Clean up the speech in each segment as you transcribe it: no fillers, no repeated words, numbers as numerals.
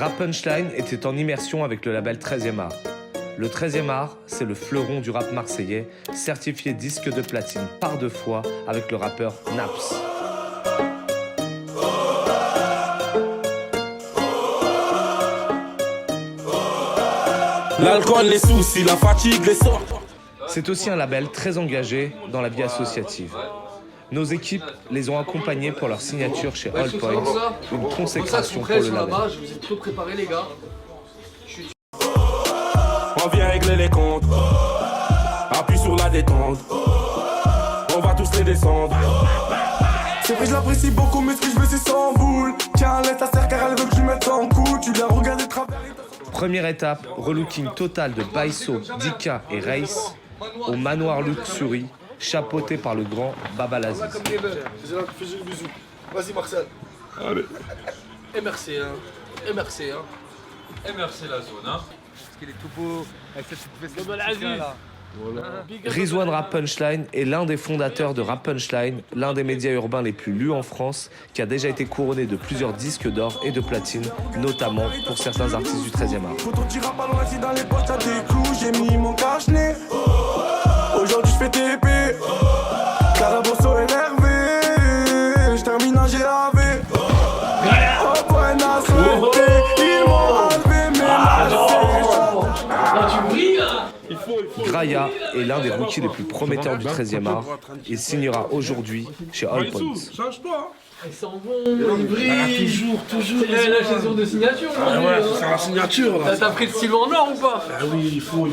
Rap Punchline était en immersion avec le label 13e Art. Le 13e Art, c'est le fleuron du rap marseillais, certifié disque de platine par 2 fois avec le rappeur Naps. L'alcool, les soucis, la fatigue, les sorts. C'est aussi un label très engagé dans la vie associative. Nos équipes les ont accompagnés pour leur signature chez All Points, une consécration pour le label. Je vous ai tout préparé les gars. On vient régler les comptes. Appuie sur la détente. On va tous les descendre. C'est vrai, je l'apprécie beaucoup, mais ce que je veux, c'est sans boule. Tiens, laisse ta sœur car elle veut que je lui mette en coup. Tu l'as regardé travers. Première étape, relooking total de Baiso, Dika et Race au manoir Luxury, chapeauté par le grand Babalaziz. C'est là que fais le bisou. Vas-y Marcel. Allez. MRC, hein. MRC, hein. MRC la zone, hein. Parce qu'il est tout beau avec cette petite veste là. Rizwan Rap Punchline est l'un des fondateurs de Rap Punchline, l'un des médias urbains les plus lus en France, qui a déjà été couronné de plusieurs disques d'or et de platine, notamment pour certains artistes du 13e Art. Quand on tira pas loin, si dans les poches t'as des clous, j'ai mis mon cache-nez. Aujourd'hui je fais TP, Carabosso énervé, je termine en GAV. Oh, buena suerte, ils m'ont enlevé mes Ah, tu brilles là. Graya est l'un des rookies les plus prometteurs du 13e Art. Il signera aujourd'hui chez All Points. Change pas. Ils sont bons, ils brillent. Toujours. C'est la saison de signature. Ah ouais, c'est la signature là. T'as pris le stylo en or ou pas? Ah oui, il faut.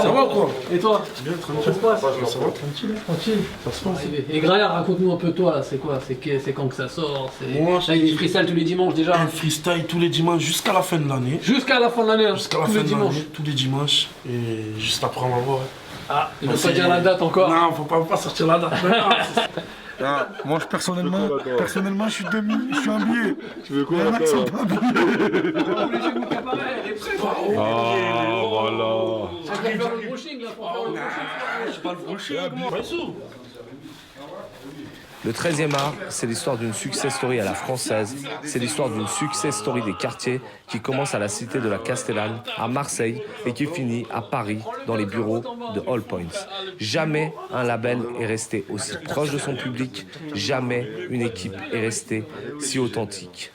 Ça va quoi? Et toi? Bien, Ça tranquille. se passe? Ça va, tranquille. Tranquille. Ça se passe. Et Graya, raconte-nous un peu toi là, c'est quoi? C'est quand que ça sort? Moi, Là, il y a des freestyles tous les dimanches déjà. Un freestyle tous les dimanches jusqu'à la fin de l'année. Jusqu'à la fin de l'année, hein. Jusqu'à la tous fin les de dimanches. l'année, tous les dimanches. Et juste après, on va voir. Ah, il ne faut pas dire la date encore. Non, faut pas sortir la date. Moi personnellement je suis demi, je suis un billet. Tu veux quoi Les mecs sont pas billets. Ah, voilà. On va faire le brushing là pour faire le brushing. Je suis pas le brocher, moi. Le 13e Art, c'est l'histoire d'une success story à la française. C'est l'histoire d'une success story des quartiers qui commence à la cité de la Castellane, à Marseille, et qui finit à Paris, dans les bureaux de All Points. Jamais un label est resté aussi proche de son public. Jamais une équipe est restée si authentique.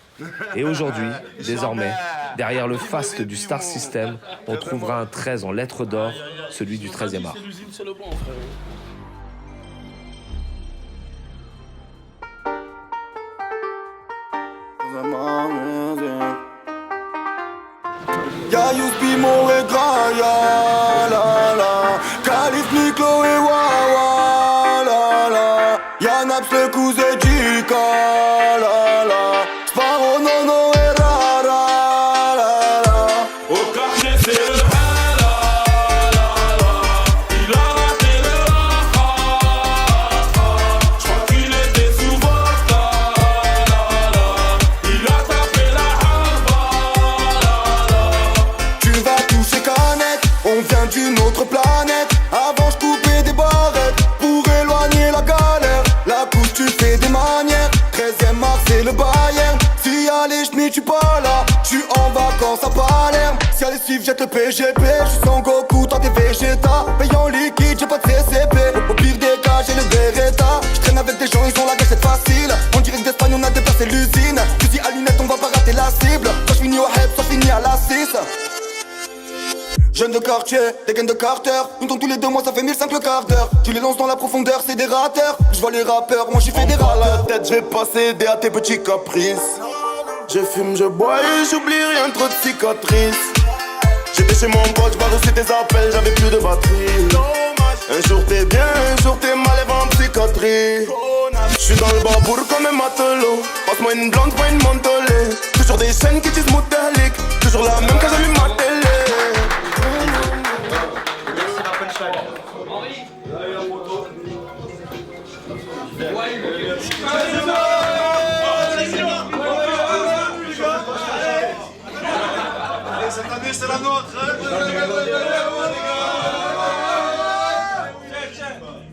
Et aujourd'hui, désormais, derrière le faste du Star System, on trouvera un 13 en lettres d'or, celui du 13e Art. C'est l'usine, c'est le bon, frère. Ya Yousbi, Moré, Graya, la la. Khalif, Miklo et Wawa, la la. Ya Naps, le cousin Dika, la la. Sparrow, Nono et Rara, la la. Au quartier, c'est le hala, la la. Il a raté le ha. Je crois qu'il était sous vodka, la la. Il a tapé la halva, Tu vas toucher canette, on vient d'une autre planète. Avant je coupais des barrettes pour éloigner la galère. La couche tu fais des manières, 13e Art c'est le Bayern. Si y'a les ch'mis tu pas là, tu en vacances à Palerme. Si y'a les suivre jette le PGP, j'suis sans Goku, toi t'es Vegeta. Paye en liquide, j'ai pas de CCP. Au pire des cas j'ai le Beretta. J'traîne avec des gens, ils ont la gâchette facile. En direct d'Espagne on a déplacé l'usine. Fusil à lunettes on va pas rater la cible. Soit j'finis au head, soit j'finis à la 6. Jeunes de quartier, des gains de Carter. Nous tombons tous les 2 mois, ça fait 1005 le quart d'heure. Tu les lances dans la profondeur, c'est des rateurs. Je vois les rappeurs, moi j'y fais des rateurs. La tête, je vais pas céder à tes petits caprices. Je fume, je bois et j'oublie rien, trop de cicatrices. J'étais chez mon pote, j'vais reçu tes appels, j'avais plus de batterie. Un jour t'es bien, un jour t'es mal, et va en psychiatrie. J'suis dans le babour comme un matelot. Passe-moi une blonde, pas une mentholée. Toujours des chaînes qui disent moutalique. Toujours la même quand j'allume ma télé. Cette année, c'est la nôtre.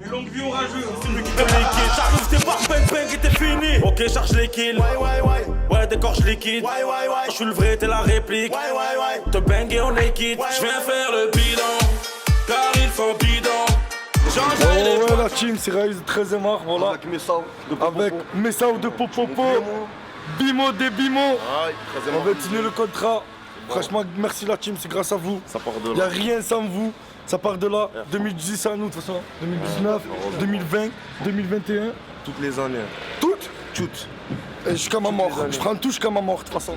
longue vie orageuse. C'est lui qui fait les kills. J'arrive, c'est par bang bang et t'es fini. Ok, charge les kills. Ouais, des j'écorche liquide. Je suis le vrai, t'es la réplique. Te banger, on est quitte. Je viens faire le bilan, car ils sont bidons. J'enjaille les ouais, la team, c'est Raïs 13e art, voilà. Avec Messao de Avec Messao de Popopo. Bimo des Bimo. On va signer le contrat. Franchement, merci la team, c'est grâce à vous. Ça part de Il n'y a là. rien sans vous. Ça part de là. 2010, c'est à nous de toute façon. 2019, 2020, 2021. Toutes les années. Toutes. Toutes. Et jusqu'à ma mort. Je prends tout jusqu'à ma mort de toute façon.